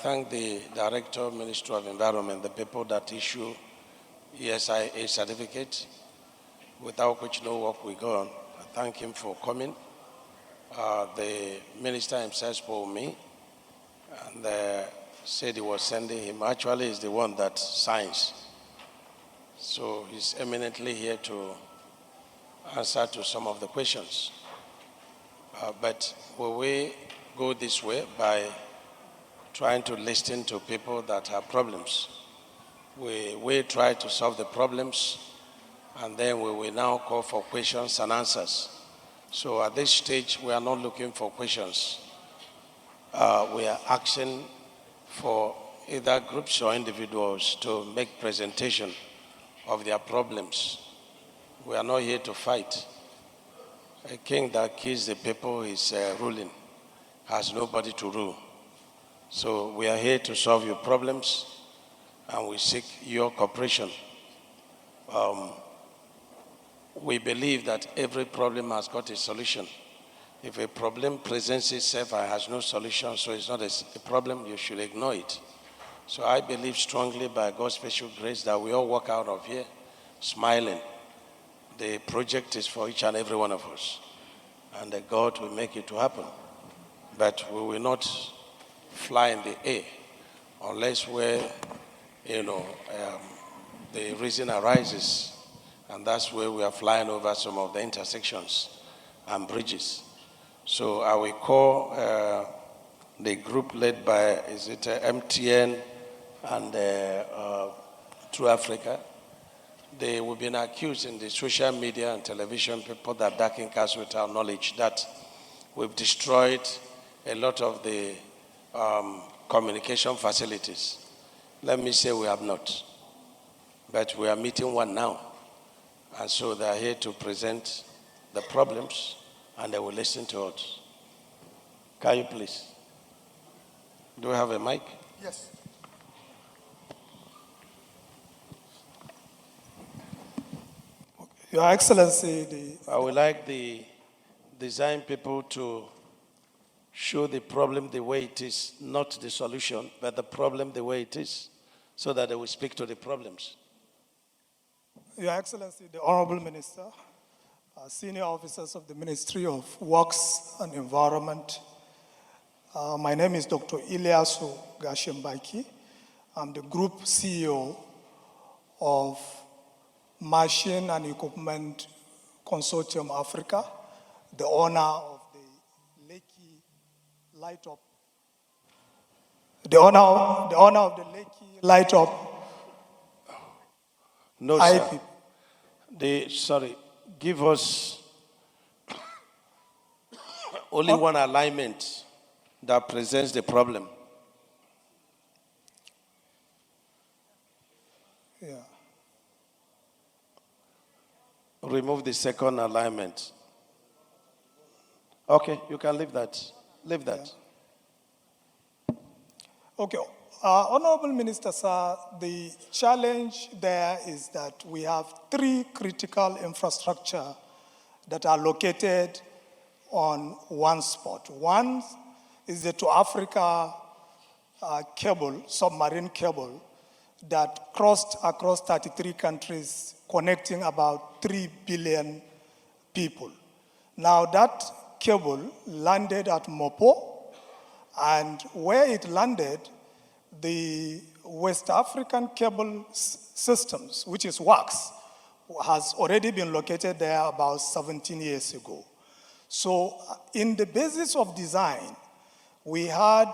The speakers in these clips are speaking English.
thank the Director, Ministry of Environment, the people that issue ESIA certificate, without which no work will go on. I thank him for coming. The minister himself spoke with me and said he was sending him. Actually, he's the one that signs. So he's eminently here to answer to some of the questions. But will we go this way by trying to listen to people that have problems? We try to solve the problems, and then we will now call for questions and answers. So at this stage, we are not looking for questions. We are asking for either groups or individuals to make presentation of their problems. We are not here to fight. A king that kills the people is ruling, has nobody to rule. So we are here to solve your problems, and we seek your cooperation. We believe that every problem has got a solution. If a problem presents itself and has no solution, so it's not a problem, you should ignore it. So I believe strongly by God's special grace that we all walk out of here smiling. The project is for each and every one of us, and that God will make it to happen. But we will not fly in the air unless where, the reason arises, and that's where we are flying over some of the intersections and bridges. So I will call the group led by, MTN and True Africa. They will be accused in the social media and television, people that darken us with our knowledge, that we've destroyed a lot of the communication facilities. Let me say we have not, but we are meeting one now. And so they are here to present the problems, and they will listen to us. Can you please? Do we have a mic? Yes. Your Excellency, I would like the design people to show the problem the way it is, not the solution, but the problem the way it is, so that they will speak to the problems. Your Excellency, the Honorable Minister, senior officers of the Ministry of Works and Environment, my name is Dr. Ilyasu Gashembaki. I'm the Group CEO of Machine and Equipment Consortium Africa, the owner of the Lekki Light Up. The owner of the Lekki Light Up. No, sir. Give us only one alignment that presents the problem. Yeah. Remove the second alignment. Okay, you can leave that. Leave that. Yeah. Okay. Honorable Minister, sir, the challenge there is that we have three critical infrastructure that are located on one spot. One is the to Africa cable, submarine cable, that crossed across 33 countries, connecting about 3 billion people. Now that cable landed at Mopo, and where it landed, the West African cable systems, which is WACS, has already been located there about 17 years ago. So in the basis of design, we had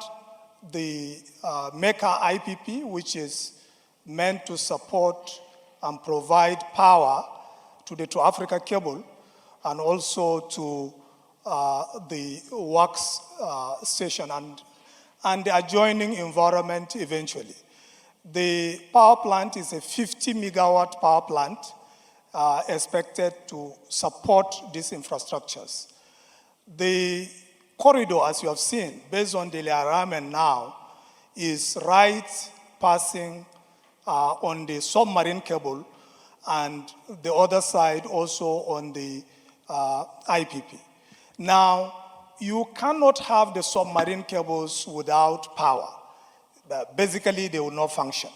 the MECA IPP, which is meant to support and provide power to the to Africa cable and also to the WACS station and the adjoining environment eventually. The power plant is a 50 megawatt power plant expected to support these infrastructures. The corridor, as you have seen, based on the alignment now, is right passing on the submarine cable and the other side also on the IPP. Now, you cannot have the submarine cables without power. basically they will not function.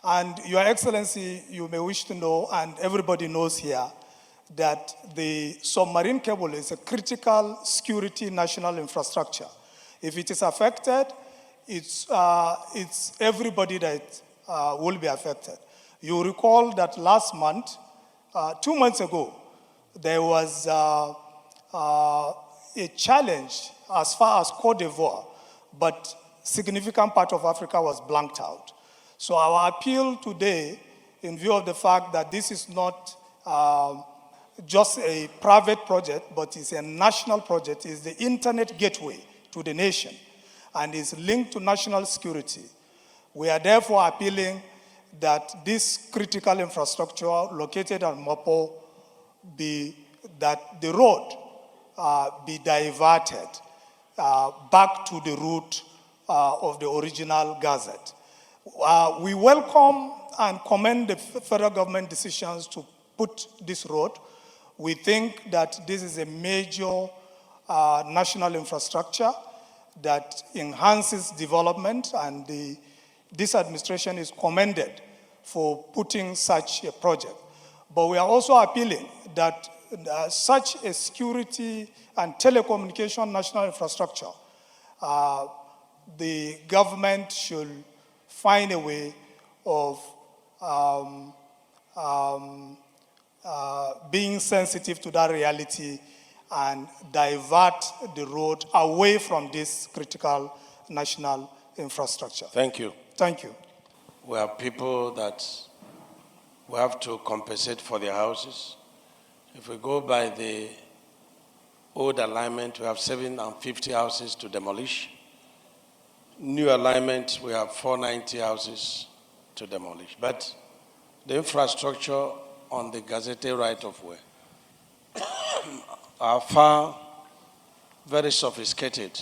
And Your Excellency, you may wish to know, and everybody knows here, that the submarine cable is a critical security national infrastructure. If it is affected, it's everybody that will be affected. You recall that last month, 2 months ago, there was a challenge as far as Cote d'Ivoire, but significant part of Africa was blanked out. So our appeal today, in view of the fact that this is not just a private project, but it's a national project, is the internet gateway to the nation and is linked to national security. We are therefore appealing that this critical infrastructure located at Mopo that the road be diverted back to the route of the original gazette. We welcome and commend the federal government decisions to put this road. We think that this is a major national infrastructure that enhances development, and this administration is commended for putting such a project. But we are also appealing that such a security and telecommunication national infrastructure, the government should find a way of being sensitive to that reality and divert the road away from this critical national infrastructure. Thank you. Thank you. We have people that we have to compensate for their houses. If we go by the old alignment, we have 750 houses to demolish. New alignment, we have 490 houses to demolish. But the infrastructure on the gazetted right-of-way are far very sophisticated,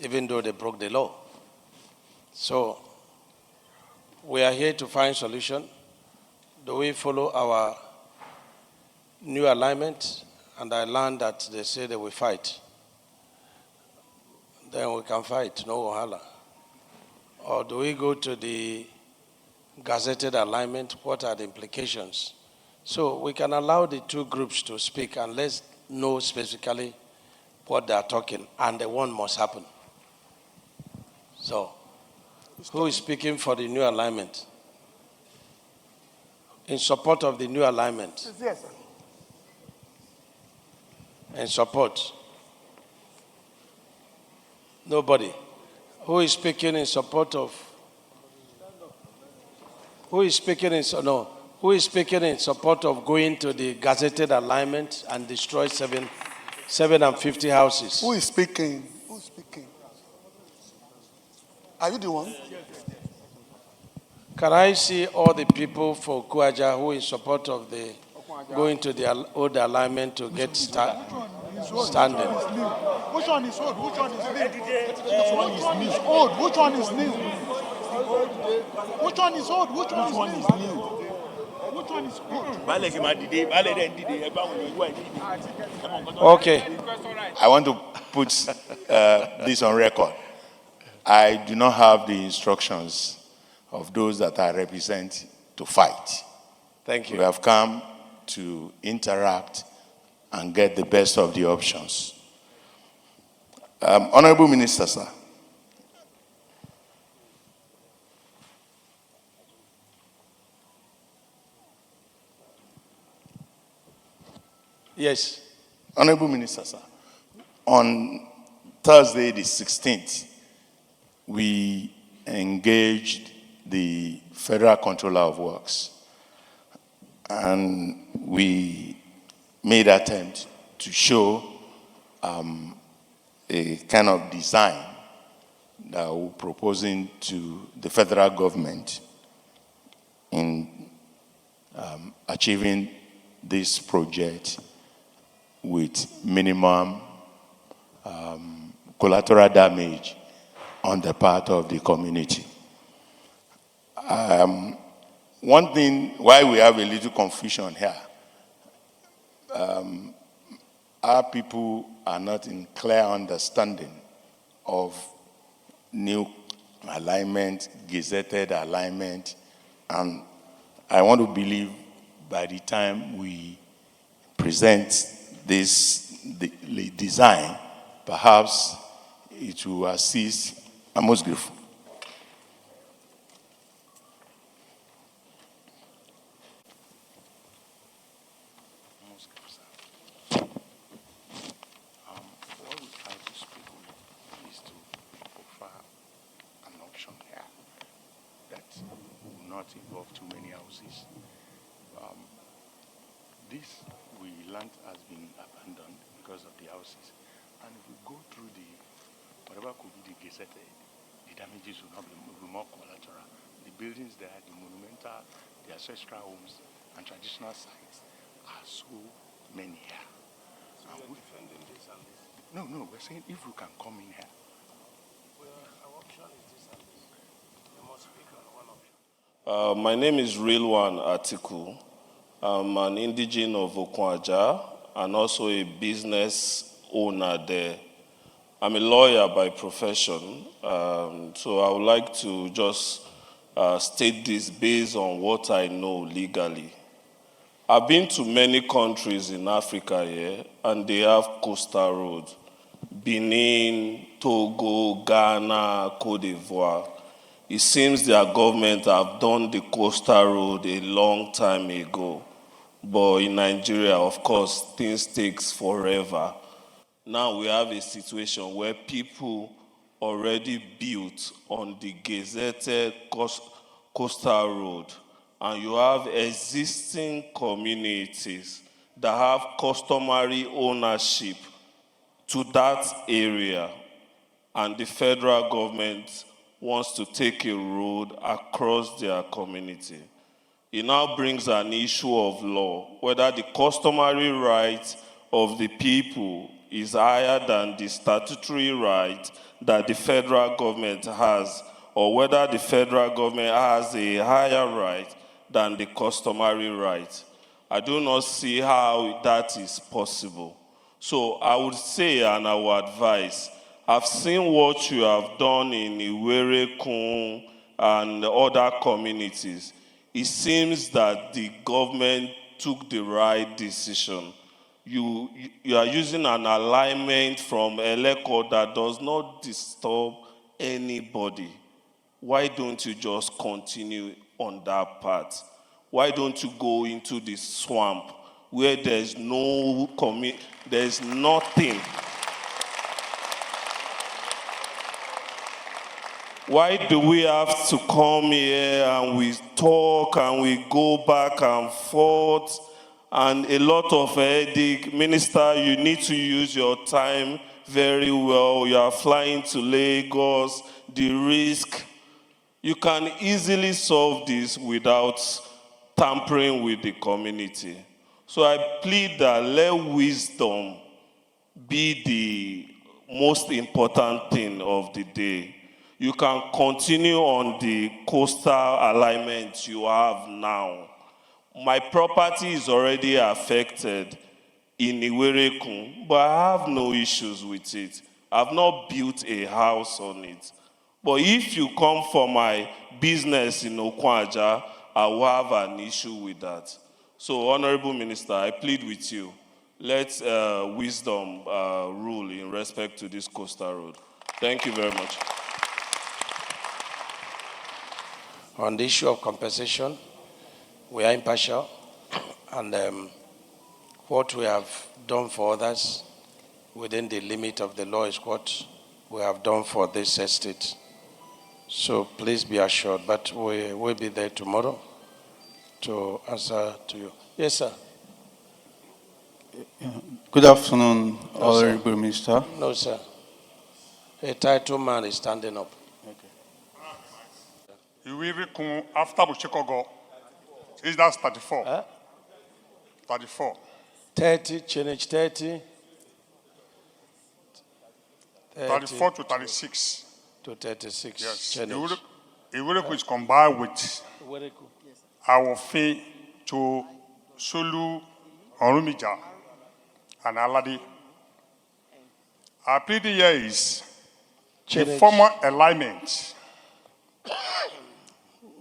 even though they broke the law. So we are here to find solution. Do we follow our new alignment? And I learned that they say they will fight. Then we can fight, no wahala. Or do we go to the gazetted alignment? What are the implications? So we can allow the two groups to speak and let's know specifically what they are talking, and the one must happen. So, who is speaking for the new alignment? In support of the new alignment? Yes, sir. In support? Nobody. Who is speaking in support of? Who is speaking in support of going to the gazetted alignment and destroy 750 houses? Who is speaking? Who is speaking? Are you the one? Can I see all the people for Kuaja who is in support of the going to the old alignment to get standing? Which one is old? Which one is new? Which one is old? Which one is new? Which one is old? Which one is new? Which one is old? Okay. I want to put this on record. I do not have the instructions of those that I represent to fight. Thank you. We have come to interact and get the best of the options. Honorable Minister, sir. Yes. Honorable Minister, sir. On Thursday, the 16th, we engaged the Federal Controller of Works, and we made attempt to show a kind of design that we're proposing to the federal government in achieving this project with minimum collateral damage on the part of the community. One thing, why we have a little confusion here, our people are not in clear understanding of new alignment, gazetted alignment, and I want to believe by the time we present this design, perhaps it will assist. I'm most grateful. What we try to speak with is to offer an option here that will not involve too many houses. This we learned has been abandoned because of the houses. And if we go through whatever could be the gazetted, the damages will not be more collateral. The buildings there, the monumental, the ancestral homes, and traditional sites are so many here. So we're defending this and this? No, we're saying if we can come in here. Well, our option is this and this. You must speak on one option. My name is Real1 Atiku. I'm an indigene of Okwaja and also a business owner there. I'm a lawyer by profession, so I would like to just state this based on what I know legally. I've been to many countries in Africa here, and they have coastal roads. Benin, Togo, Ghana, Cote d'Ivoire. It seems their government have done the coastal road a long time ago. But in Nigeria, of course, things takes forever. Now we have a situation where people already built on the gazetted coastal road, and you have existing communities that have customary ownership to that area, and the federal government wants to take a road across their community. It now brings an issue of law, whether the customary right of the people is higher than the statutory right that the federal government has, or whether the federal government has a higher right than the customary right. I do not see how that is possible. So I would say, and I would advise, I've seen what you have done in Iwerekun and other communities. It seems that the government took the right decision. You are using an alignment from Eleko that does not disturb anybody. Why don't you just continue on that path? Why don't you go into the swamp where there's there's nothing? Why do we have to come here and we talk and we go back and forth and a lot of headache? Minister, you need to use your time very well. You are flying to Lagos, the risk. You can easily solve this without tampering with the community. So I plead that let wisdom be the most important thing of the day. You can continue on the coastal alignment you have now. My property is already affected in Iwerekun, but I have no issues with it. I've not built a house on it. But if you come for my business in Okwaja, I will have an issue with that. So, Honorable Minister, I plead with you. Let wisdom rule in respect to this coastal road. Thank you very much. On the issue of compensation, we are impartial, and what we have done for others within the limit of the law is what we have done for this estate. So please be assured, but we will be there tomorrow to answer to you. Yes, sir. Good afternoon, No, Honorable Minister. No, sir. A title man is standing up. Iwerekun after Bushikogo, is that 34? Huh? 34. 30, change 30. 34 to 36. To 36. Yes. Change. Iwerekun is combined with our fee to Sulu, Orumija, and Aladi. Our plea here is the Change. former alignment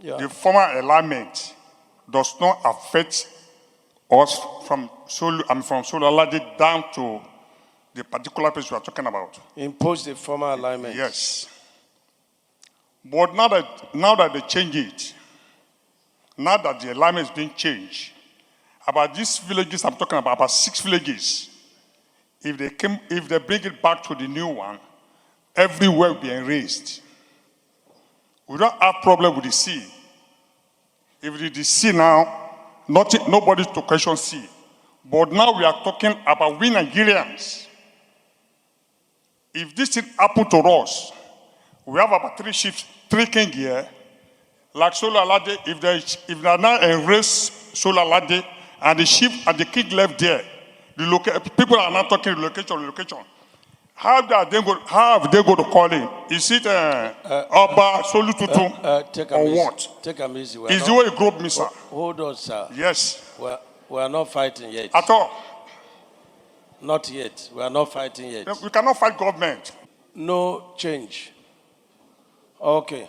the former alignment does not affect us from Solalade down to the particular place we are talking about. Impose the former alignment. Yes. But now that they change it, now that the alignment is being changed, about these villages I'm talking about 6 villages, if they bring it back to the new one, everywhere will be erased. We don't have problem with the sea. If it is the sea now, nobody to question sea. But now we are talking about we Nigerians. If this thing happen to us, we have about 3 ships, 3 kings here. Like Solalade, if they are now erase Solalade and the ship and the king left there, people are now talking relocation. How have they going to call him? Is it Oba Solututu or what? Take a easy. Is the way he groped me, sir? Hold on, sir. Yes. We are not fighting yet. At all. Not yet. We are not fighting yet. We cannot fight government. No change. Okay.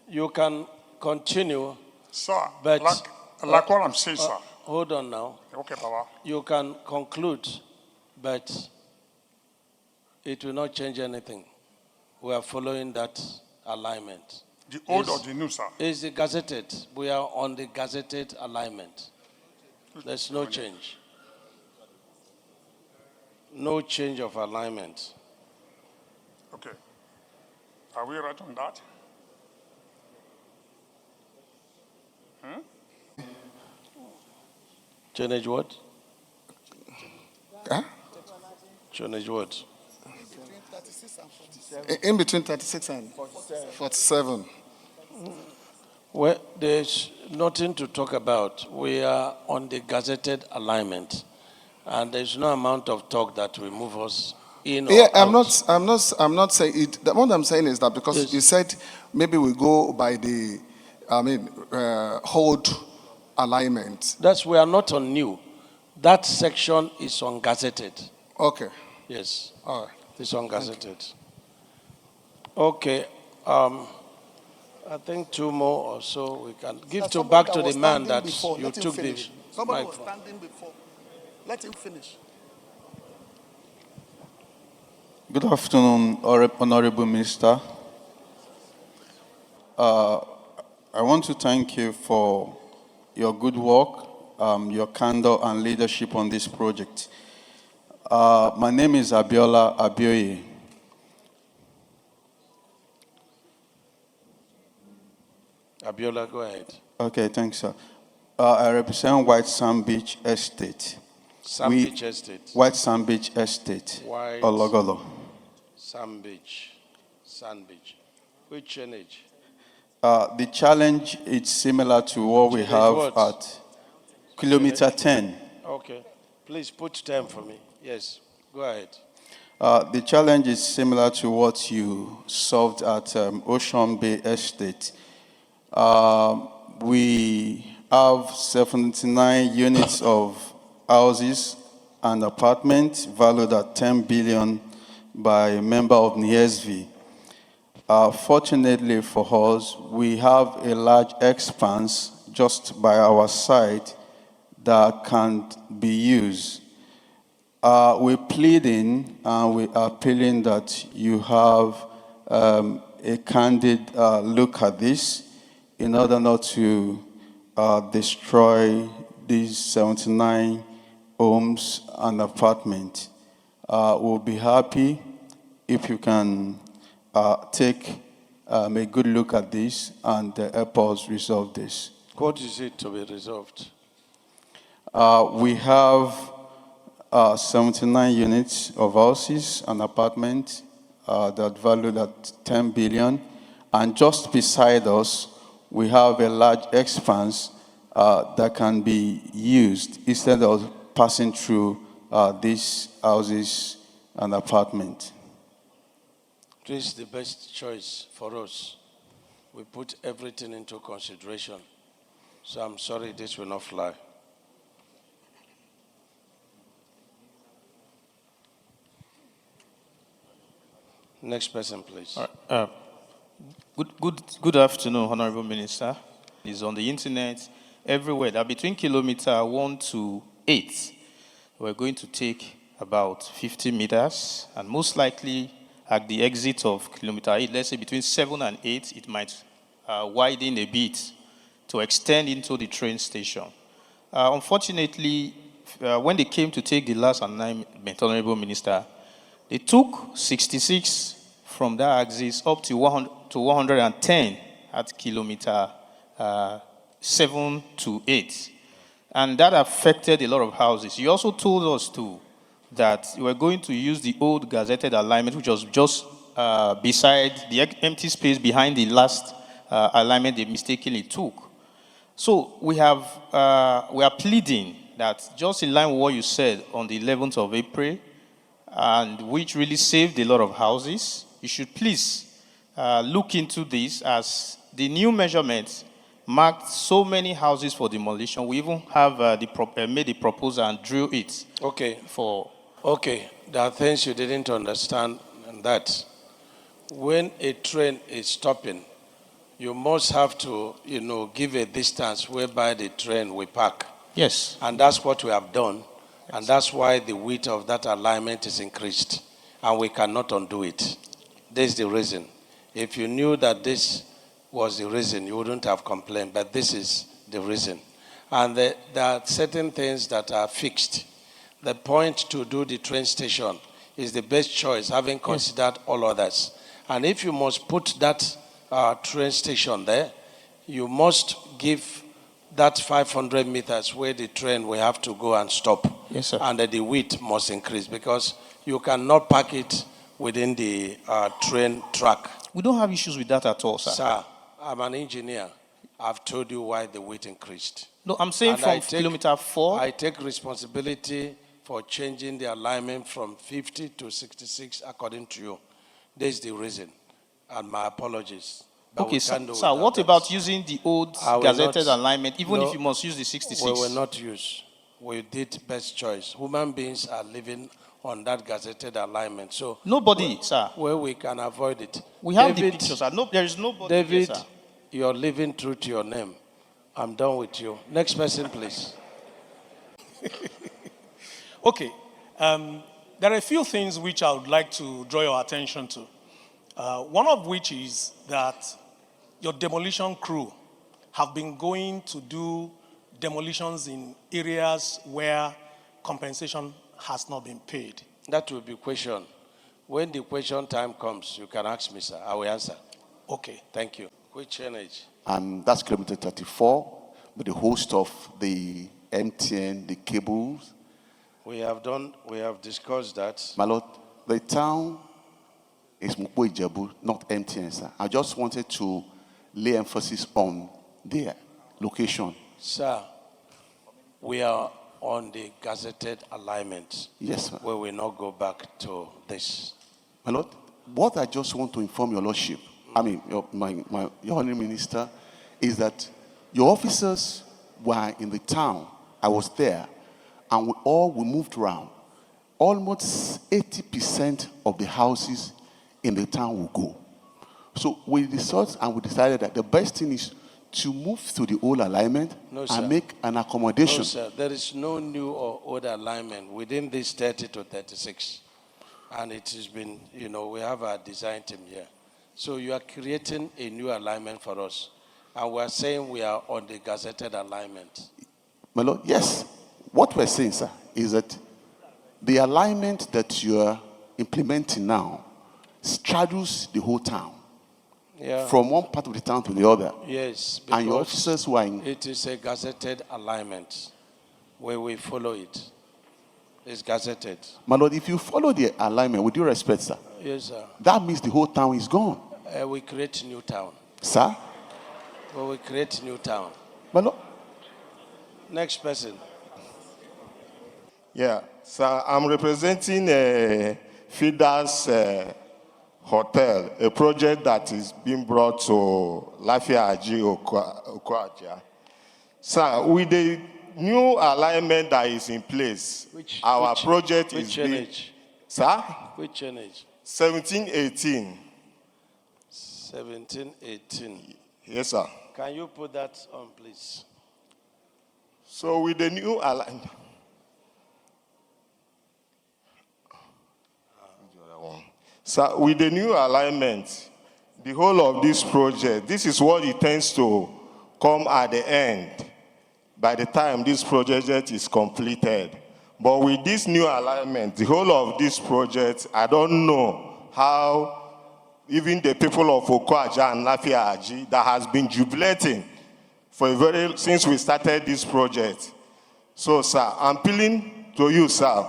You can continue. Sir, but like what I'm saying, sir. Hold on now. Okay, Baba. You can conclude, but it will not change anything. We are following that alignment. The old or the new, sir? It's the gazetted. We are on the gazetted alignment. There's no change. No change of alignment. Okay. Are we right on that? Change what? Huh? Change what? In between 36 and 47. Well, there's nothing to talk about. We are on the gazetted alignment, and there's no amount of talk that will move us in or out. I'm not saying it. What I'm saying is that because Yes. you said maybe we go by the, hold alignment. We are not on new. That section is on gazetted. Okay. Yes. All right. It's on gazetted. Okay. I think 2 more or so we can give back to the man that you took the Somebody was microphone. standing before. Let him finish. Good afternoon, Honorable Minister. I want to thank you for your good work, your candor and leadership on this project. My name is Abiola Abioye. Abiola, go ahead. Okay, thanks, sir. I represent White Sand Beach Estate. Beach Estate. White Sand Beach Estate. White Ologolo. Sand Beach. Which change? The challenge is similar to what we have at kilometer 10. Okay. Please put 10 for me. Yes. Go ahead. The challenge is similar to what you solved at Ocean Bay Estate. We have 79 units of houses and apartments valued at 10 billion by a member of NIESV. Fortunately for us, we have a large expanse just by our side that can't be used. We're pleading and we're appealing that you have a candid look at this in order not to destroy these 79 homes and apartments. We'll be happy if you can take a good look at this and help us resolve this. What is it to be resolved? We have 79 units of houses and apartments that valued at 10 billion. And just beside us, we have a large expanse that can be used instead of passing through these houses and apartments. This is the best choice for us. We put everything into consideration. So I'm sorry this will not fly. Next person, please. Good afternoon, Honorable Minister. It's on the internet, everywhere, that between kilometer 1 to 8, we're going to take about 50 meters, and most likely at the exit of kilometer 8, let's say between 7 and 8, it might widen a bit to extend into the train station. Unfortunately, when they came to take the last alignment, Honorable Minister, they took 66 from that axis up to 110 at kilometer 7 to 8. And that affected a lot of houses. You also told us too that you were going to use the old gazetted alignment, which was just beside the empty space behind the last alignment they mistakenly took. So we are pleading that, just in line with what you said on the 11th of April, and which really saved a lot of houses, you should please look into this, as the new measurements marked so many houses for demolition. We even have made a proposal and drew it. Okay. For Okay, there are things you didn't understand, and that when a train is stopping, you must have to, give a distance whereby the train will park. Yes. And that's what we have done. And that's why the width of that alignment is increased. And we cannot undo it. This is the reason. If you knew that this was the reason, you wouldn't have complained. But this is the reason. And there are certain things that are fixed. The point to do the train station is the best choice, having considered all others. And if you must put that train station there, you must give that 500 meters where the train will have to go and stop. Yes, sir. And the width must increase, because you cannot park it within the train track. We don't have issues with that at all, sir. Sir, I'm an engineer. I've told you why the width increased. No, I'm saying And from kilometer 4. I take responsibility for changing the alignment from 50 to 66 according to you. This is the reason. And my apologies. But Okay, we can't do sir, without what that. about using the old I will gazetted not- alignment, even No, if you must use the 66? We will not use. We did best choice. Human beings are living on that gazetted alignment. So Nobody, sir. where we can avoid it. We have David, the pictures, sir. No, there is nobody David, here, sir. you're living true to your name. I'm done with you. Next person, please. Okay. There are a few things which I would like to draw your attention to. One of which is that your demolition crew have been going to do demolitions in areas where compensation has not been paid. That will be question. When the question time comes, you can ask me, sir. I will answer. Okay. Thank you. Which energy? That's kilometer 34, with the host of the MTN, the cables. We have discussed that. My Lord, the town is Mukpo Ijebu, not MTN, sir. I just wanted to lay emphasis on their location. Sir, we are on the gazetted alignment. Yes, sir. We will not go back to this. My Lord, what I just want to inform your Lordship, your Honourable Minister, is that your officers were in the town. I was there, and we moved around. Almost 80% of the houses in the town will go. So we decided that the best thing is to move to the old alignment and make an accommodation. No, sir. There is no new or old alignment within this 30 to 36. And it has been, we have our design team here. So you are creating a new alignment for us. And we are saying we are on the gazetted alignment. My Lord, yes. What we're saying, sir, is that the alignment that you are implementing now straddles the whole town. Yeah. From one part of the town to the other. Yes. And your officers were in. It is a gazetted alignment where we follow it. It's gazetted. My Lord, if you follow the alignment, with due respect, sir, Yes, sir. that means the whole town is gone. We create new town. Sir? Well, we create new town. My Lord. Next person. Yeah, sir, I'm representing Fidas Hotel, a project that is being brought to Lafia Aji Okwaja. Sir, with the new alignment that is in place, our project is being... Sir? Which energy? 1718. 1718. Yes, sir. Can you put that on, please? So with the new alignment, so with the new alignment, the whole of this project, this is what it tends to come at the end by the time this project is completed. But with this new alignment, the whole of this project, I don't know how even the people of Okwaja and Lafiaji that has been jubilating since we started this project. So, sir, I'm appealing to you, sir.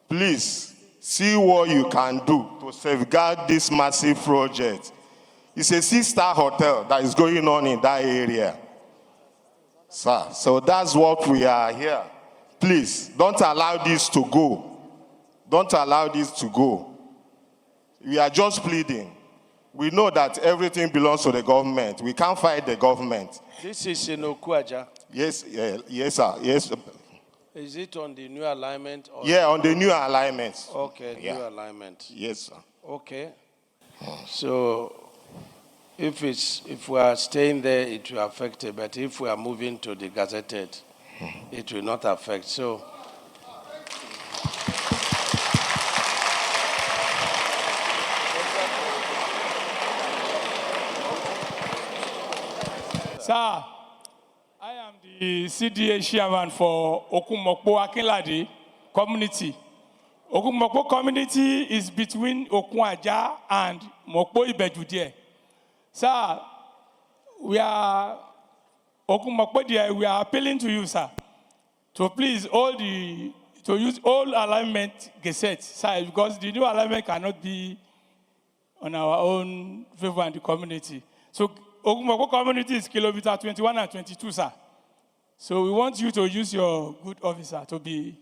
Please see what you can do to safeguard this massive project. It's a 6-star hotel that is going on in that area, sir. So that's what we are here. Please, don't allow this to go. Don't allow this to go. We are just pleading. We know that everything belongs to the government. We can't fight the government. This is in Okwaja. Yes, yes, sir. Yes. Is it on the new alignment? Or Yeah, on the new alignment. Okay, Yeah. new alignment. Yes, sir. Okay. So if we are staying there, it will affect it. But if we are moving to the gazetted, it will not affect. So Sir, I am the CDA chairman for Okumokpo Akinlade community. Okumokpo community is between Okwaja and Mokpo Ibejude. Sir, we are Okumokpo there. We are appealing to you, sir, to please to use all alignment gazette, sir, because the new alignment cannot be on our own favor and the community. So Okumokpo community is kilometer 21 and 22, sir. So we want you to use your good officer to be.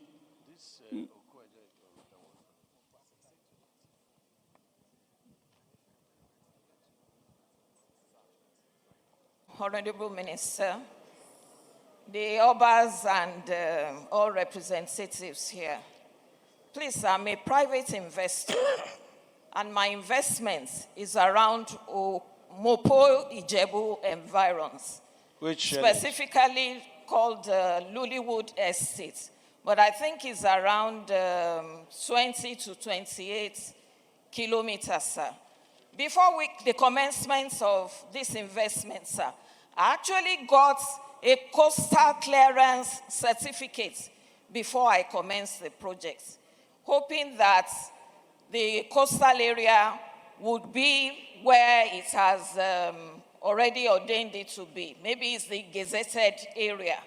Honorable Minister, the Obas and all representatives here. Please, I'm a private investor, and my investment is around Mopo Ijebu environs, which specifically called Lullywood Estate. But I think it's around 20 to 28 kilometers, sir. Before the commencement of this investment, sir, I actually got a coastal clearance certificate before I commenced the project, hoping that the coastal area would be where it has already ordained it to be. Maybe it's the gazetted area.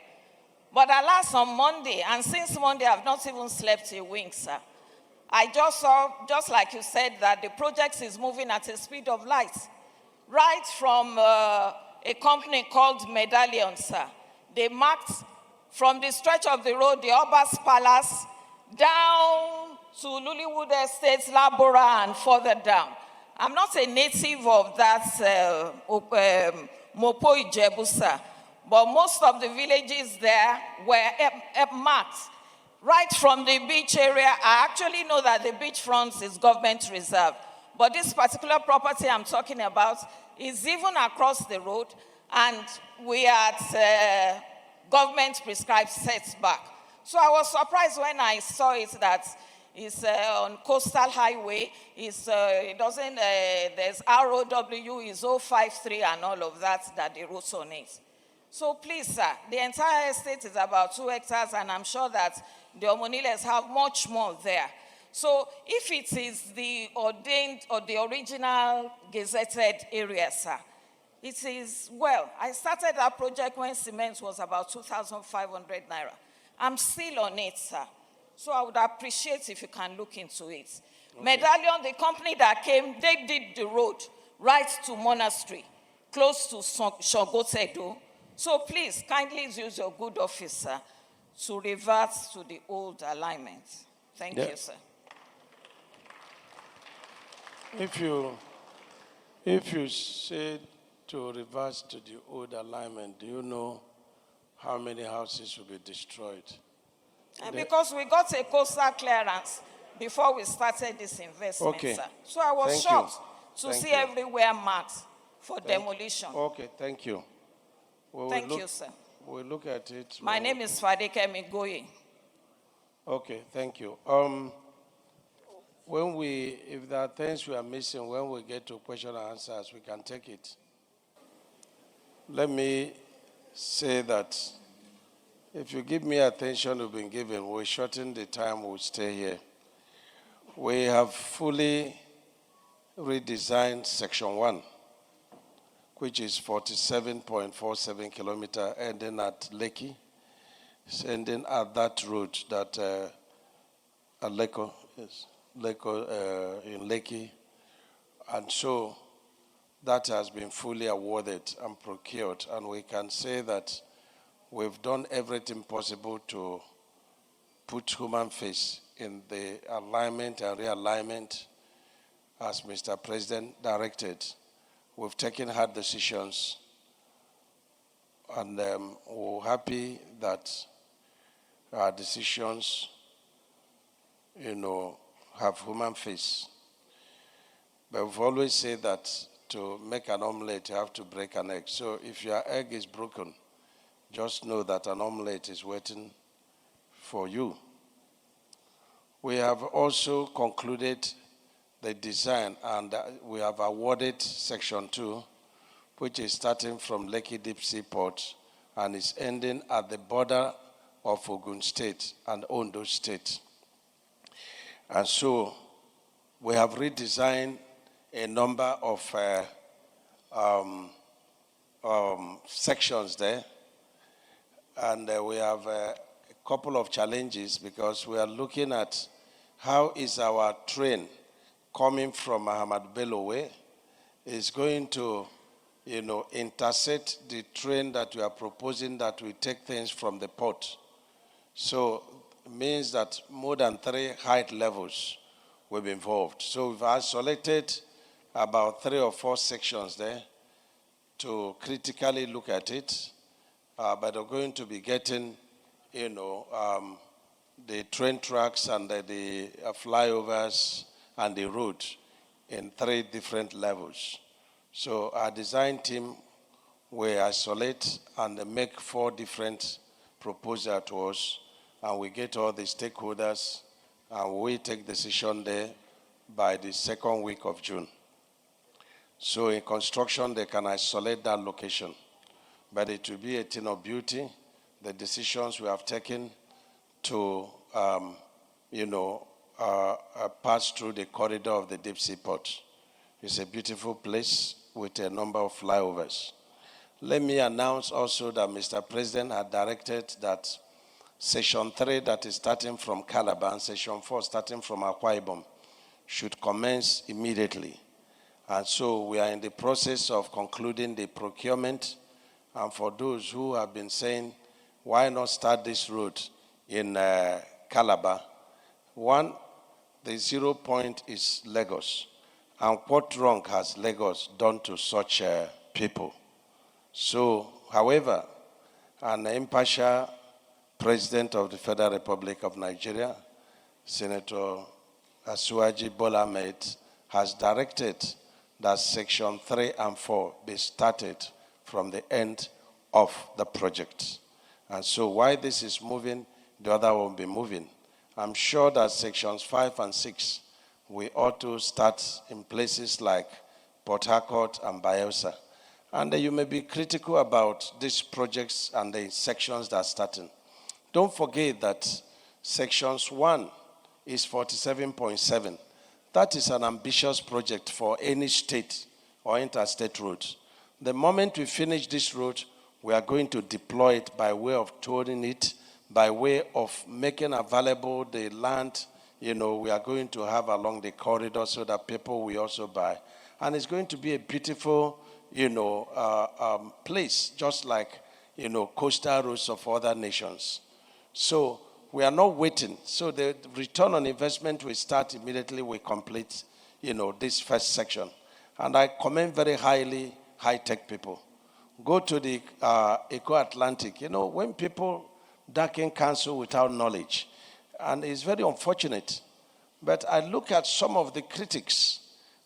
But alas, on Monday, and since Monday, I've not even slept a wink, sir. I just saw, just like you said, that the project is moving at a speed of light. Right from a company called Medallion, sir. They marked from the stretch of the road, the Oba's Palace, down to Lullywood Estates, Labora, and further down. I'm not a native of that Mopo Ijebu, sir, but most of the villages there were marked. Right from the beach area, I actually know that the beachfront is government reserve, but this particular property I'm talking about is even across the road, and we are at government prescribed setback. So I was surprised when I saw it that it's on coastal highway. It's, it doesn't, there's ROW, is 053 and all of that the routes on it. So please, sir, the entire estate is about 2 hectares, and I'm sure that the Omoniles have much more there. So if it is the ordained or the original gazetted area, sir, it is, well, I started that project when cement was about 2,500 naira. I'm still on it, sir. So I would appreciate if you can look into it. Okay. Medallion, the company that came, they did the road right to Monastery, close to Shogotedo. So please, kindly use your good officer to revert to the old alignment. Thank you, sir. If you say to reverse to the old alignment, do you know how many houses will be destroyed? Because we got a coastal clearance before we started this investment, okay. sir. So I was shocked to see everywhere marked for demolition. Okay, thank you. Thank you, sir. We'll look at it. My name is Fadike Migoye. Okay, thank you. If there are things we are missing, when we get to question and answers, we can take it. Let me say that if you give me attention you've been given, we'll shorten the time we'll stay here. We have fully redesigned Section 1, which is 47.47 kilometers, ending at Lekki, ending at that route that at Leko, yes, Leko in Lekki. And so that has been fully awarded and procured, and we can say that we've done everything possible to put human face in the alignment and realignment as Mr. President directed. We've taken hard decisions, and we're happy that our decisions, have human face. But we've always said that to make an omelette, you have to break an egg. So if your egg is broken, just know that an omelette is waiting for you. We have also concluded the design, and we have awarded Section 2, which is starting from Lekki Deep Sea Port and is ending at the border of Ogun State and Ondo State. And so we have redesigned a number of sections there, and we have a couple of challenges because we are looking at how is our train coming from Ahmad Bello Way is going to, intercept the train that we are proposing that will take things from the port. So it means that more than 3 height levels will be involved. So we've isolated about 3 or 4 sections there to critically look at it, but they're going to be getting, the train tracks and the flyovers and the road in 3 different levels. So our design team will isolate and make 4 different proposals to us, and we get all the stakeholders, and we take decision there by the 2nd week of June. So in construction, they can isolate that location, but it will be a thing of beauty. The decisions we have taken to, pass through the corridor of the deep sea port. It's a beautiful place with a number of flyovers. Let me announce also that Mr. President had directed that Section 3 that is starting from Calabar and Section 4 starting from Akwa Ibom should commence immediately. And so we are in the process of concluding the procurement. And for those who have been saying, why not start this route in Calabar? One, the 0 point is Lagos. And what wrong has Lagos done to such people? So, however, an impartial President of the Federal Republic of Nigeria, Senator Asuaji Bola Ahmed, has directed that Section 3 and 4 be started from the end of the project. And so while this is moving, the other will be moving. I'm sure that Sections 5 and 6 we ought to start in places like Port Harcourt and Bayelsa. And you may be critical about these projects and the sections that are starting. Don't forget that Sections 1 is 47.7. That is an ambitious project for any state or interstate road. The moment we finish this road, we are going to deploy it by way of touring it, by way of making available the land, we are going to have along the corridor so that people will also buy. And it's going to be a beautiful, place, just like, coastal roads of other nations. So we are not waiting. So the return on investment will start immediately we complete, this first section. And I commend very highly high-tech people. Go to the Eco-Atlantic. When people darken council without knowledge, and it's very unfortunate. But I look at some of the critics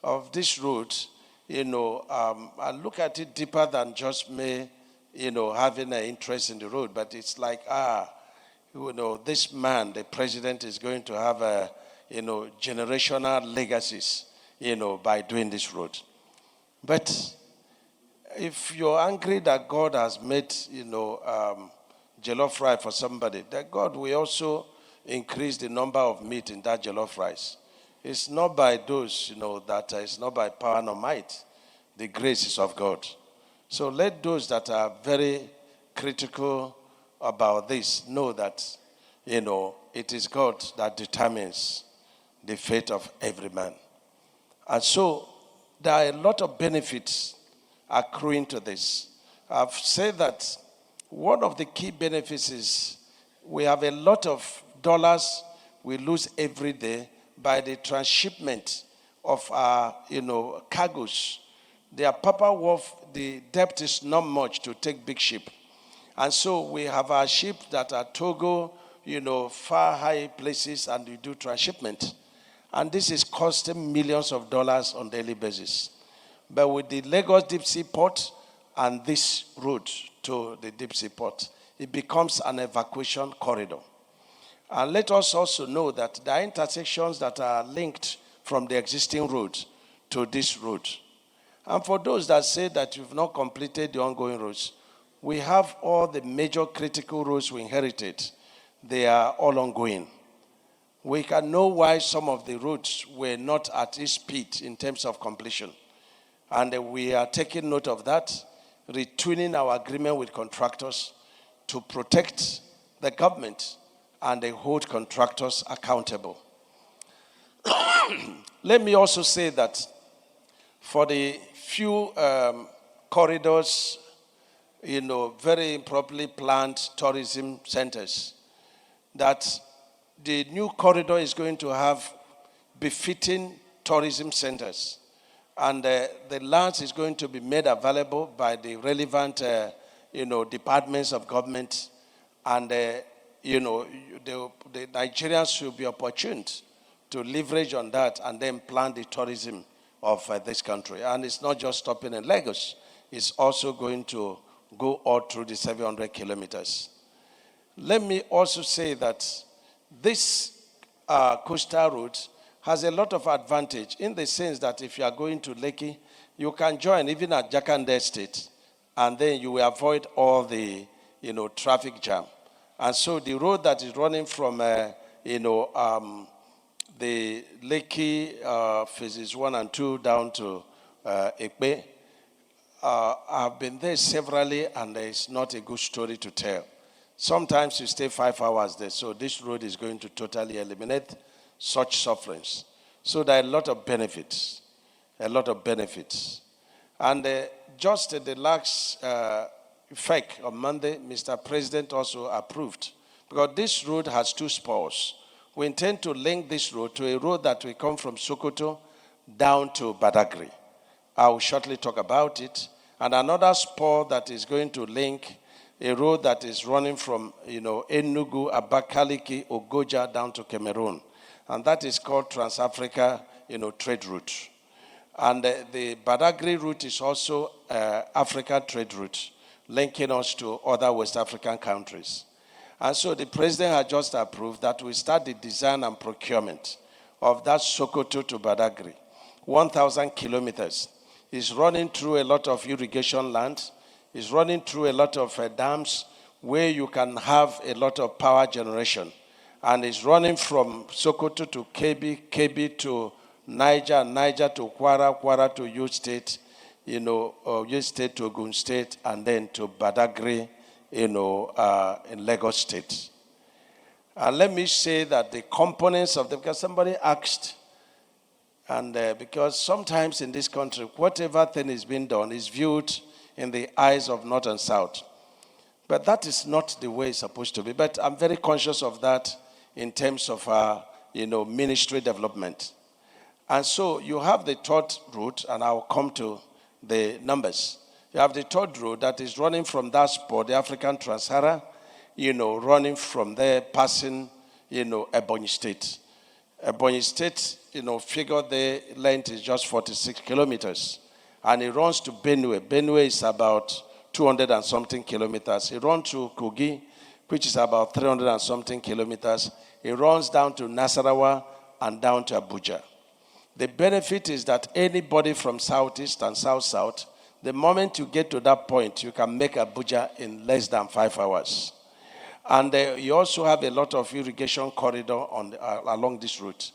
of this route, I look at it deeper than just me, having an interest in the road. But it's like, this man, the president, is going to have a, generational legacies, by doing this road. But if you're angry that God has made, jollof rice for somebody, that God will also increase the number of meat in that jollof rice. It's not by those, that it's not by power nor might. The grace is of God. So let those that are very critical about this know that, it is God that determines the fate of every man. And so there are a lot of benefits accruing to this. I've said that one of the key benefits is we have a lot of dollars we lose every day by the transshipment of our, cargoes. The Papa Wharf, the depth is not much to take big ship. And so we have our ships that are Togo, far high places, and we do transshipment. And this is costing millions of dollars on a daily basis. But with the Lagos Deep Sea Port and this road to the Deep Sea Port, it becomes an evacuation corridor. And let us also know that there are intersections that are linked from the existing road to this road. And for those that say that you've not completed the ongoing roads, we have all the major critical roads we inherited. They are all ongoing. We can know why some of the roads were not at its speed in terms of completion. And we are taking note of that, retuning our agreement with contractors to protect the government and they hold contractors accountable. Let me also say that for the few corridors, very improperly planned tourism centers, that the new corridor is going to have befitting tourism centers. And the lands is going to be made available by the relevant, departments of government. And, the Nigerians should be opportuned to leverage on that and then plan the tourism of this country. And it's not just stopping in Lagos. It's also going to go all through the 700 kilometers. Let me also say that this coastal route has a lot of advantage in the sense that if you are going to Lekki, you can join even at Jakande Estate, and then you will avoid all the, traffic jam. And so the road that is running from, the Lekki phases 1 and 2 down to Ekpe, I've been there severally, and it's not a good story to tell. Sometimes you stay 5 hours there, so this road is going to totally eliminate such sufferings. So there are a lot of benefits, And just the last effect on Monday, Mr. President also approved, because this road has 2 spurs. We intend to link this road to a road that will come from Sokoto down to Badagry. I will shortly talk about it. And another spur that is going to link a road that is running from, Enugu, Abakaliki, Ogoja down to Cameroon. And that is called Trans-Africa, trade route. And the Badagry route is also African trade route, linking us to other West African countries. And so the president had just approved that we start the design and procurement of that Sokoto to Badagry, 1,000 kilometers. It's running through a lot of irrigation land. It's running through a lot of dams where you can have a lot of power generation. And it's running from Sokoto to Kebbi to Niger, Niger to Kwara, Kwara to Uyo State, Uyo State to Ogun State, and then to Badagry, in Lagos State. And let me say that the components of them, because somebody asked, and because sometimes in this country, whatever thing is being done is viewed in the eyes of North and South. But that is not the way it's supposed to be. But I'm very conscious of that in terms of, ministry development. And so you have the third route, and I'll come to the numbers. You have the third road that is running from that spot, the African Trans-Sahara, running from there, passing, Ebonyi State. Ebonyi State, figure the length is just 46 kilometers. and it runs to Benue. Benue is about 200 and something kilometers. It runs to Kogi, which is about 300 and something kilometers. It runs down to Nasarawa and down to Abuja. The benefit is that anybody from Southeast and South-South, the moment you get to that point, you can make Abuja in less than 5 hours. And you also have a lot of irrigation corridor along this route.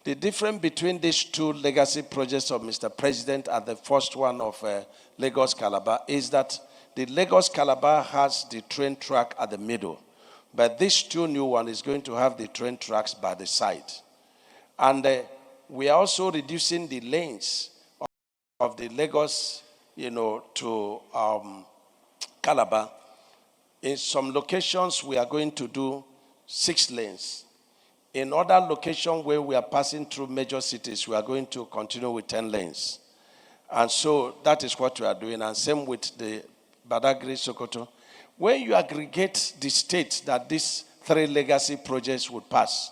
The difference between these two legacy projects of Mr. President and the first one of Lagos-Calabar is that the Lagos-Calabar has the train track at the middle, but this two new one is going to have the train tracks by the side. And we are also reducing the lanes of the Lagos, to Calabar. In some locations, we are going to do 6 lanes. In other locations where we are passing through major cities, we are going to continue with 10 lanes. And so that is what we are doing. And same with the Badagry, Sokoto. When you aggregate the states that these 3 legacy projects would pass,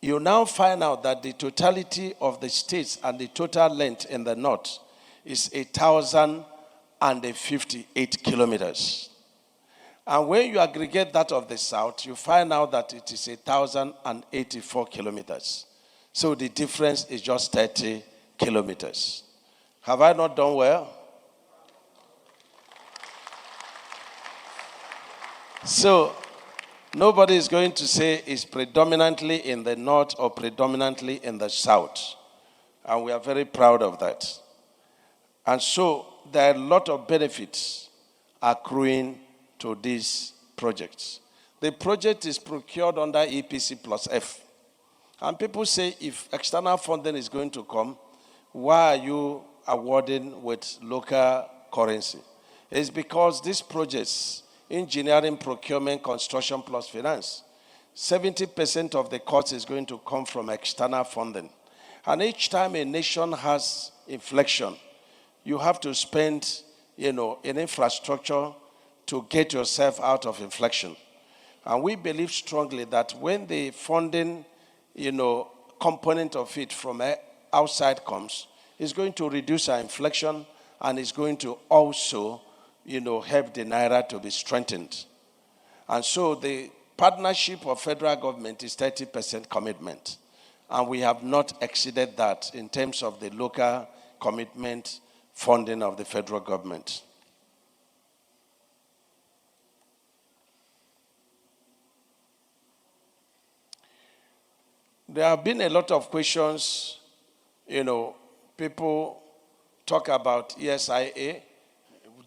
you now find out that the totality of the states and the total length in the north is 1,058 kilometers. And when you aggregate that of the south, you find out that it is 1,084 kilometers. So the difference is just 30 kilometers. Have I not done well? So nobody is going to say it's predominantly in the north or predominantly in the south. And we are very proud of that. And so there are a lot of benefits accruing to these projects. The project is procured under EPC plus F. And people say, if external funding is going to come, why are you awarding with local currency? It's because these projects, engineering, procurement, construction plus finance, 70% of the cost is going to come from external funding. And each time a nation has inflection, you have to spend, in infrastructure to get yourself out of inflection. And we believe strongly that when the funding, component of it from outside comes, it's going to reduce our inflection and it's going to also, help the Naira to be strengthened. And so the partnership of federal government is 30% commitment. And we have not exceeded that in terms of the local commitment funding of the federal government. There have been a lot of questions, people talk about ESIA.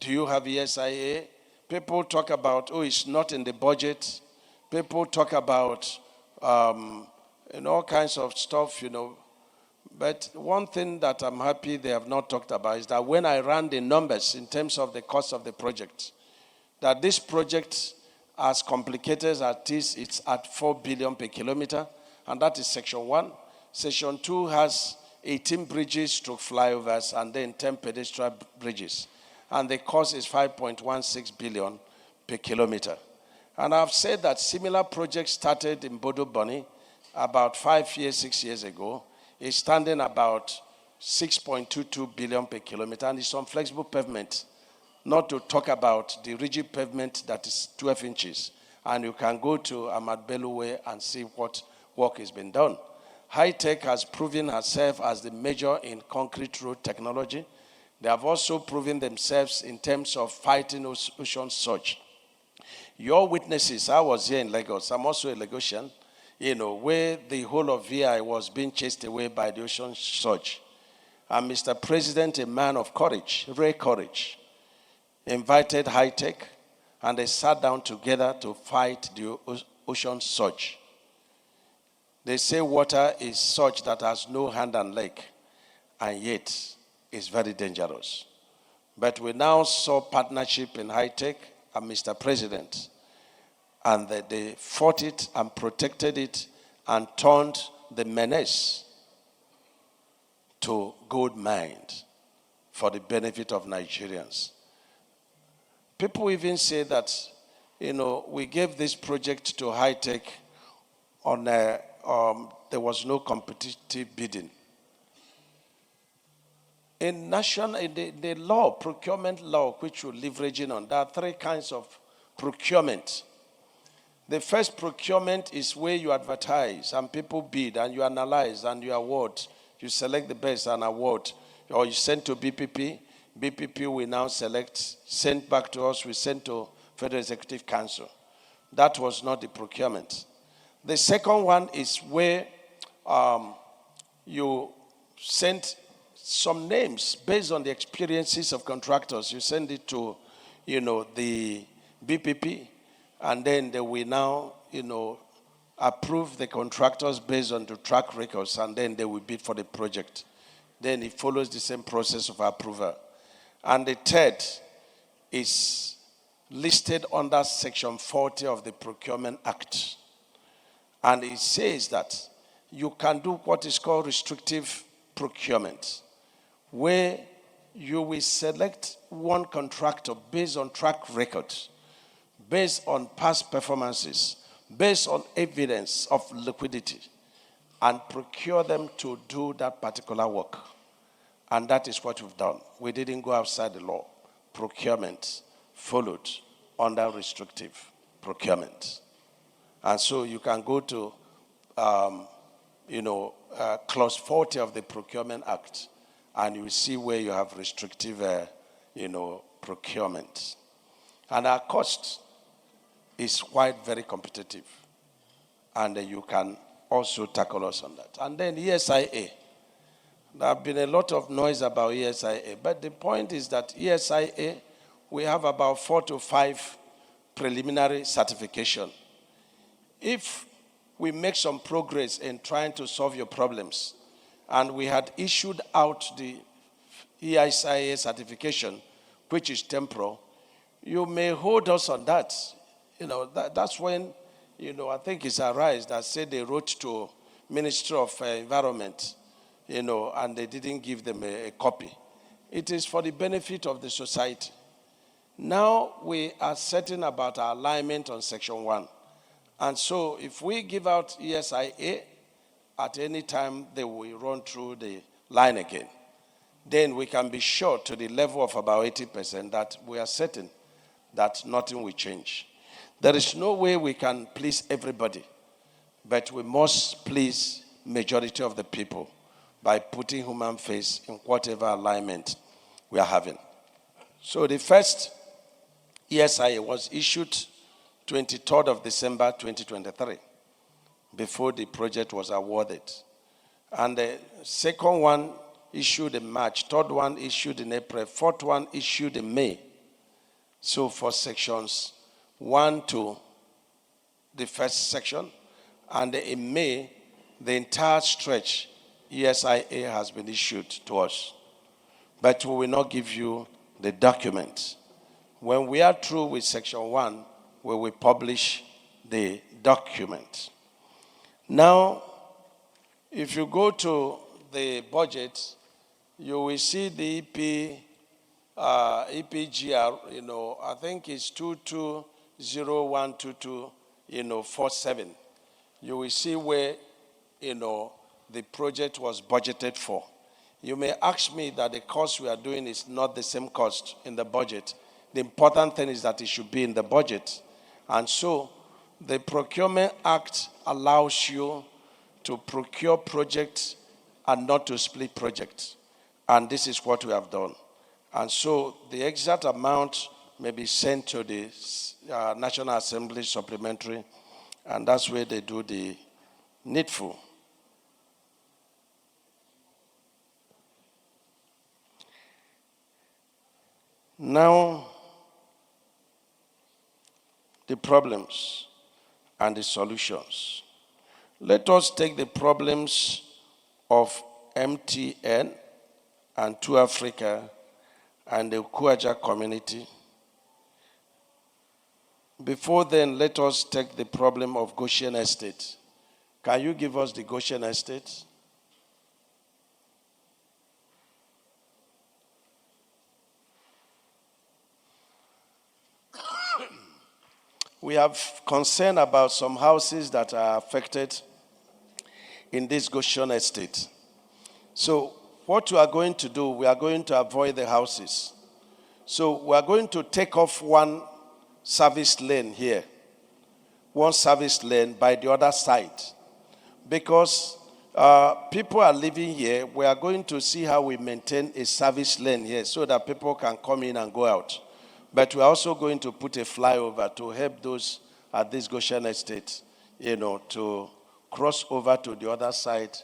Do you have ESIA? People talk about, it's not in the budget. People talk about, all kinds of stuff, But one thing that I'm happy they have not talked about is that when I ran the numbers in terms of the cost of the project, that this project, as complicated as it is, it's at 4 billion per kilometer. And that is section 1. Section 2 has 18 bridges, flyovers, and then 10 pedestrian bridges. And the cost is 5.16 billion per kilometer. And I've said that similar projects started in Bodo Boni about 6 years ago. It's standing about 6.22 billion per kilometer, and it's on flexible pavement. Not to talk about the rigid pavement that is 12 inches. And you can go to Ahmad Bello Way and see what work has been done. High Tech has proven herself as the major in concrete road technology. They have also proven themselves in terms of fighting ocean surge. Your witnesses, I was here in Lagos. I'm also a Lagosian, where the whole of VI was being chased away by the ocean surge. And Mr. President, a man of courage, rare courage, invited High Tech, and they sat down together to fight the ocean surge. They say water is such that has no hand and leg, and yet is very dangerous. But we now saw partnership in High Tech and Mr. President, and they fought it and protected it and turned the menace to gold mine for the benefit of Nigerians. People even say that, we gave this project to High Tech on there was no competitive bidding. in the law, procurement law, which you're leveraging on, there are three kinds of procurement. The first procurement is where you advertise and people bid and you analyze and you award. You select the best and award. Or you send to BPP. BPP will now select, send back to us, we send to Federal Executive Council. That was not the procurement. The second one is where you send some names based on the experiences of contractors. You send it to, the BPP, and then they will now, approve the contractors based on the track records, and then they will bid for the project. Then it follows the same process of approval. And the third is listed under Section 40 of the Procurement Act. And it says that you can do what is called restrictive procurement, where you will select one contractor based on track records, based on past performances, based on evidence of liquidity, and procure them to do that particular work. And that is what we've done. We didn't go outside the law. Procurement followed under restrictive procurement. And so you can go to, clause 40 of the Procurement Act, and you see where you have restrictive, procurement. And our cost is quite very competitive. And you can also tackle us on that. And then ESIA. There have been a lot of noise about ESIA, but the point is that ESIA, we have about 4 to 5 preliminary certification. If we make some progress in trying to solve your problems, and we had issued out the ESIA certification, which is temporal, you may hold us on that. That's when, I think it's Arise that said they wrote to Ministry of Environment, and they didn't give them a copy. It is for the benefit of the society. Now we are certain about our alignment on Section 1. And so if we give out ESIA, at any time they will run through the line again. Then we can be sure to the level of about 80% that we are certain that nothing will change. There is no way we can please everybody, but we must please majority of the people by putting human face in whatever alignment we are having. So the first ESIA was issued 23rd of December 2023, before the project was awarded. And the second one issued in March, third one issued in April, fourth one issued in May. So for sections 1 to the first section, and in May, the entire stretch, ESIA has been issued to us. But we will not give you the document. When we are through with section 1, we will publish the document. Now, if you go to the budget, you will see the EPGR, I think it's 220122, 47. You will see where, the project was budgeted for. You may ask me that the cost we are doing is not the same cost in the budget. The important thing is that it should be in the budget. And so the Procurement Act allows you to procure projects and not to split projects. And this is what we have done. And so the exact amount may be sent to the National Assembly supplementary, and that's where they do the needful. Now, the problems and the solutions. Let us take the problems of MTN and To Africa and the Okuaja community. Before then, let us take the problem of Goshen Estate. Can you give us the Goshen Estate? We have concern about some houses that are affected in this Goshen Estate. So what we are going to do, we are going to avoid the houses. So we are going to take off one service lane here, one service lane by the other side. Because people are living here, we are going to see how we maintain a service lane here so that people can come in and go out. But we're also going to put a flyover to help those at this Goshen estate, to cross over to the other side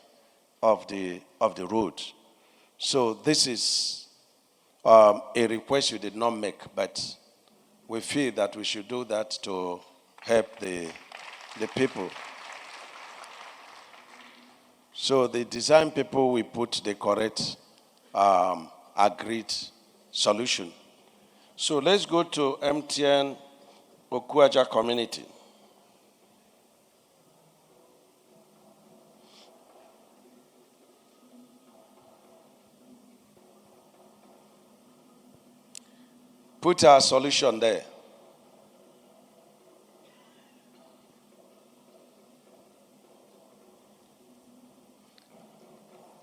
of the road. So this is a request you did not make, but we feel that we should do that to help the people. So the design people will put the correct agreed solution. So let's go to MTN Okuaja community. Put our solution there.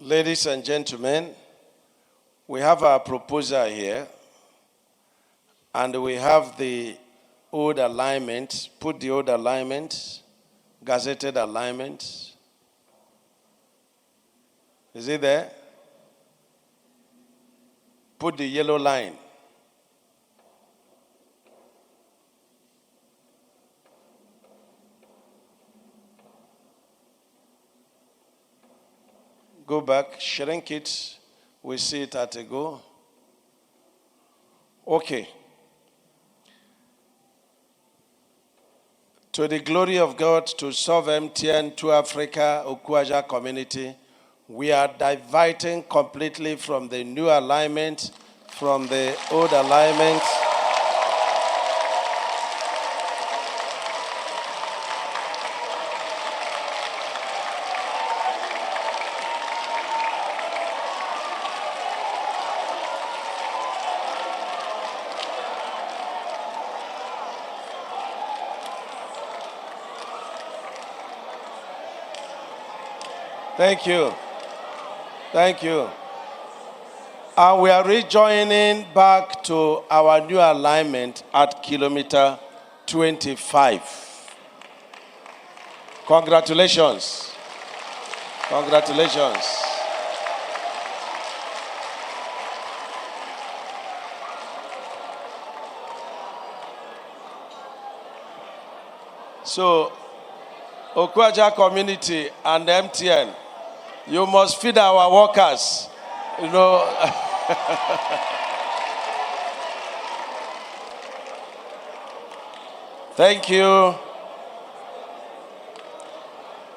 Ladies and gentlemen, we have our proposal here, and we have the old alignment. Put the old alignment, gazetted alignment. Is it there? Put the yellow line. Go back, shrink it. We see it at a go. Okay. To the glory of God, to serve MTN to Africa, Okuaja community, we are diverting completely from the new alignment, from the old alignment. Thank you. Thank you. And we are rejoining back to our new alignment at kilometer 25. Congratulations. Congratulations. So, Okuaja community and MTN, you must feed our workers, Thank you.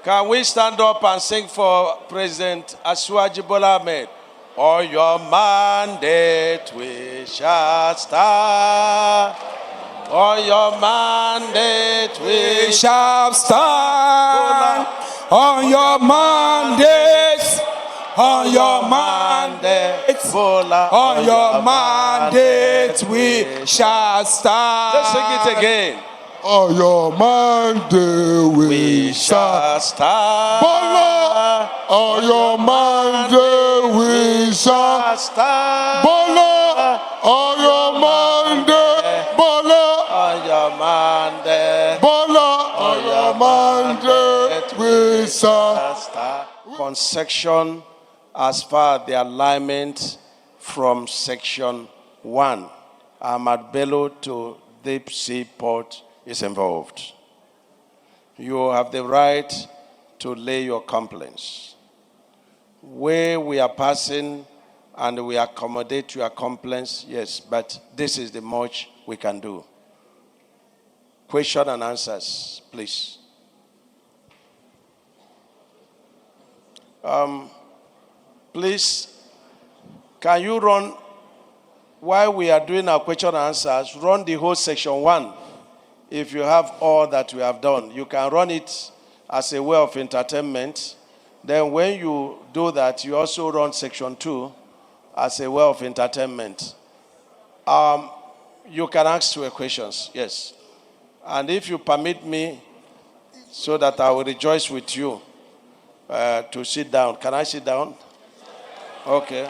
Can we stand up and sing for President Asiwaju Bola Ahmed? On your mandate we shall stand. On your mandate we shall stand. On your mandate. On your mandate. On your mandate we shall stand. Let's sing it again. On your mandate We shall stand. Bola. On your mandate we shall stand. Bola. On your mandate. Bola. On your mandate. Bola. On your mandate we shall stand. Concession as far as the alignment from section 1, Ahmad Bello to Deep Sea Port is involved. You have the right to lay your complaints. Where we are passing and we accommodate your complaints, yes, but this is the much we can do. Question and answers, please. Please, can you run, while we are doing our question and answers, run the whole section 1. If you have all that we have done, you can run it as a way of entertainment. Then when you do that, you also run section 2 as a way of entertainment. You can ask 2 questions, yes. And if you permit me, so that I will rejoice with you, to sit down. Can I sit down? Okay.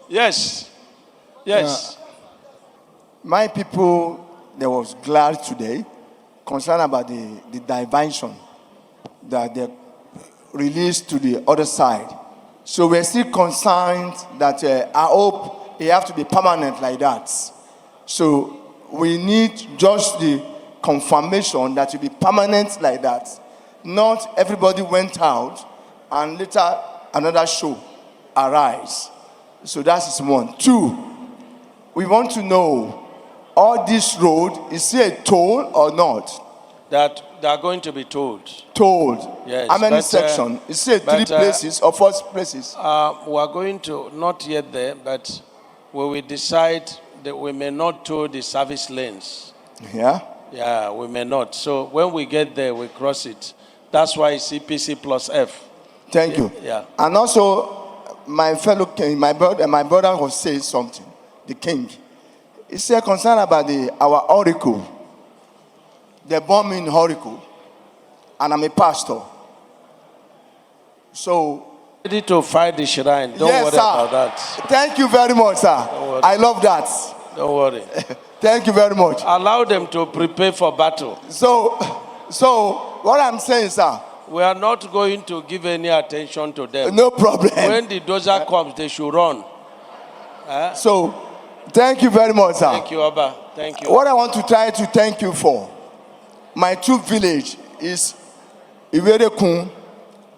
Yes. Yes. My people, they was glad today concerned about the diversion that they released to the other side. So we're still concerned that I hope it have to be permanent like that. So we need just the confirmation that it will be permanent like that. Not everybody went out and later another show arise. So that is one. Two, we want to know, all this road, is it a toll or not? That they are going to be told. Told. Yes. How many sections? Is it 3 places or 4 places? We are going to, not yet there, but we will decide that we may not toll the service lanes. Yeah? Yeah, we may not. So when we get there, we cross it. That's why it's CPC plus F. Thank you. Yeah. And also, my fellow king, my brother was saying something, the king. He said concerned about our oracle. They born me in oracle, and I'm a pastor. So, ready to fight the shrine. Don't yes, worry sir. about that. Thank you very much, sir. I love that. Don't worry. Thank you very much. Allow them to prepare for battle. So what I'm saying, sir, we are not going to give any attention to them. No problem. When the dozer comes, they should run. So, thank you very much, sir. Thank you, Abba. Thank you. What I want to try to thank you for, my two village is Iwerekun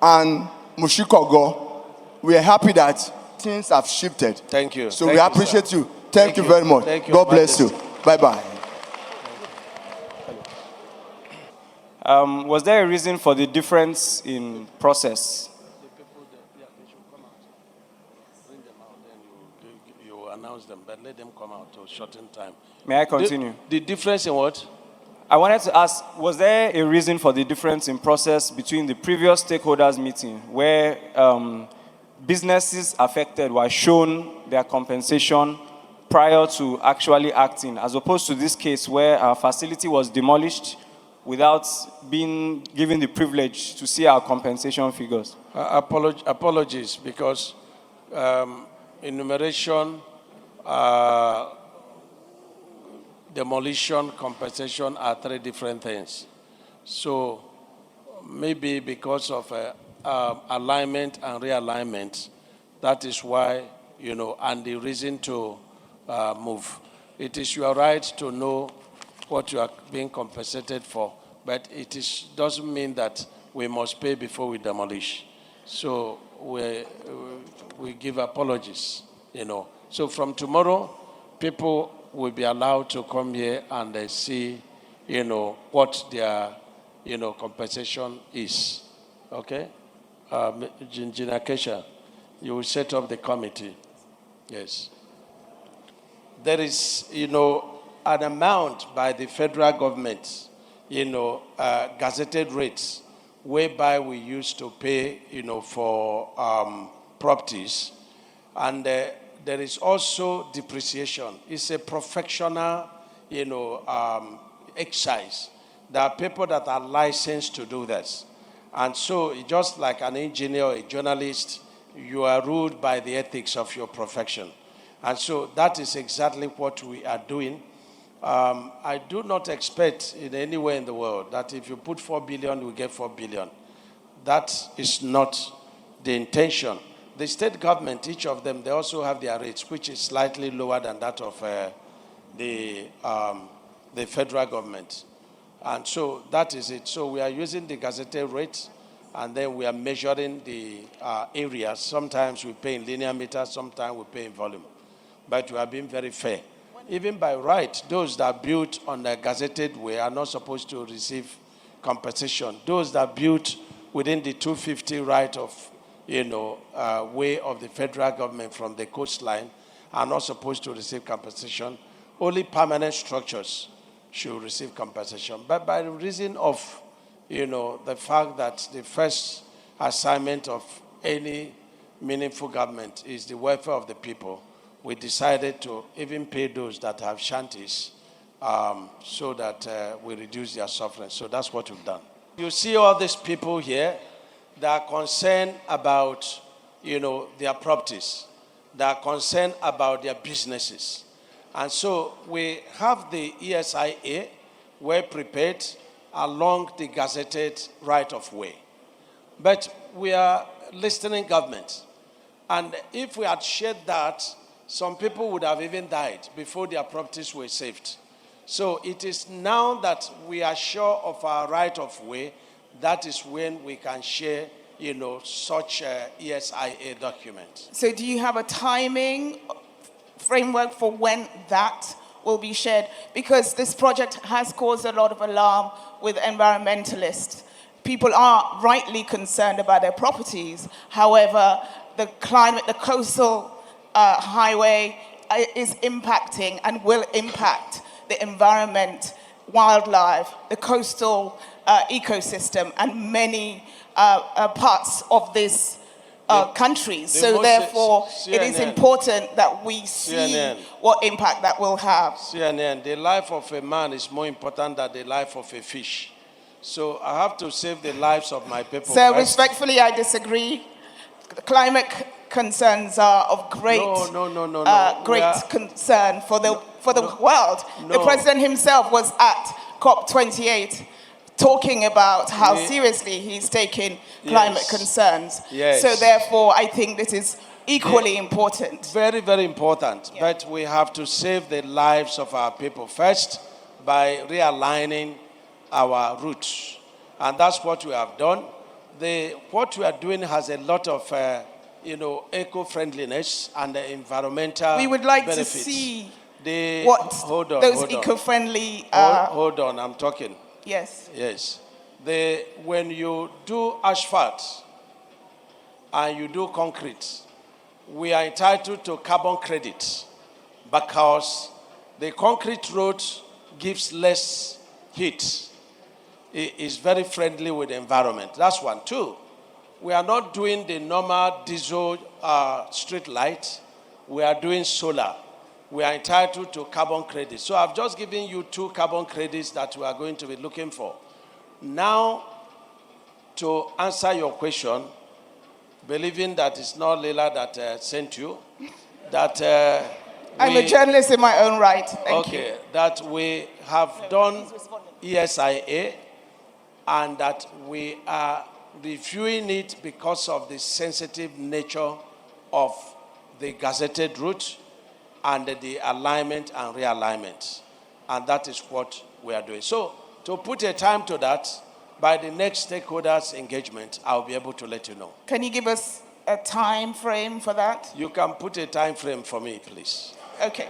and Mushikogo. We are happy that things have shifted. Thank you. So Thank we you, appreciate sir. you. Thank you very much. Thank you, God bless you. Bye-bye. Was there a reason for the difference in process? You announce them, but let them come out to shorten time. May I continue? The difference in what? I wanted to ask, was there a reason for the difference in process between the previous stakeholders meeting where businesses affected were shown their compensation prior to actually acting, as opposed to this case where our facility was demolished without being given the privilege to see our compensation figures? Apologies, because enumeration, demolition, compensation are 3 different things. So maybe because of alignment and realignment, that is why, and the reason to move. It is your right to know what you are being compensated for, but it doesn't mean that we must pay before we demolish. So we give apologies, So from tomorrow, people will be allowed to come here and see, what their, compensation is. Okay? Engineer Kesha, you will set up the committee. Yes. There is, an amount by the federal government, gazetted rates, whereby we used to pay, for properties. And there is also depreciation. It's a professional, exercise. There are people that are licensed to do this. And so, just like an engineer or a journalist, you are ruled by the ethics of your profession. And so that is exactly what we are doing. I do not expect in anywhere in the world that if you put 4 billion, we get 4 billion. That is not the intention. The state government, each of them, they also have their rates, which is slightly lower than that of the federal government. And so that is it. So we are using the gazetted rate, and then we are measuring the areas. Sometimes we pay in linear meters, sometimes we pay in volume. But we are being very fair. Even by right, those that built on the gazetted way are not supposed to receive compensation. Those that built within the 250 right of, way of the federal government from the coastline are not supposed to receive compensation. Only permanent structures should receive compensation. But by the reason of, the fact that the first assignment of any meaningful government is the welfare of the people, we decided to even pay those that have shanties so that we reduce their suffering. So that's what we've done. You see all these people here that are concerned about, their properties, that are concerned about their businesses. And so we have the ESIA well prepared along the gazetted right of way. But we are listening government. And if we had shared that, some people would have even died before their properties were saved. So it is now that we are sure of our right of way, that is when we can share, such ESIA document. So do you have a timing framework for when that will be shared? Because this project has caused a lot of alarm with environmentalists. People are rightly concerned about their properties. However, the climate, the coastal highway is impacting and will impact the environment, wildlife, the coastal ecosystem, and many parts of this country. So therefore, it is important that we see what impact that will have. CNN, the life of a man is more important than the life of a fish. So I have to save the lives of my people. So respectfully, I disagree. Climate concerns are of great concern for the world. The president himself was at COP28 talking about how seriously he's taking climate concerns. Yes. So therefore, I think this is equally important. Very, very important. Yeah. But we have to save the lives of our people first by realigning our routes. And that's what we have done. What we are doing has a lot of, eco-friendliness and environmental We would like benefits. to see hold on, those eco-friendly... hold on, I'm talking. Yes. Yes. When you do asphalt and you do concrete, we are entitled to carbon credit because the concrete road gives less heat. It is very friendly with the environment. That's one. Two, we are not doing the normal diesel street light. We are doing solar. We are entitled to carbon credits. So I've just given you 2 carbon credits that we are going to be looking for. Now, to answer your question, believing that it's not Leila that sent you, that I'm a journalist in my own right. Thank you. That we have done ESIA and that we are reviewing it because of the sensitive nature of the gazetted route and the alignment and realignment. And that is what we are doing. So, to put a time to that, by the next stakeholders engagement, I'll be able to let you know. Can you give us a time frame for that? You can put a time frame for me, please. Okay.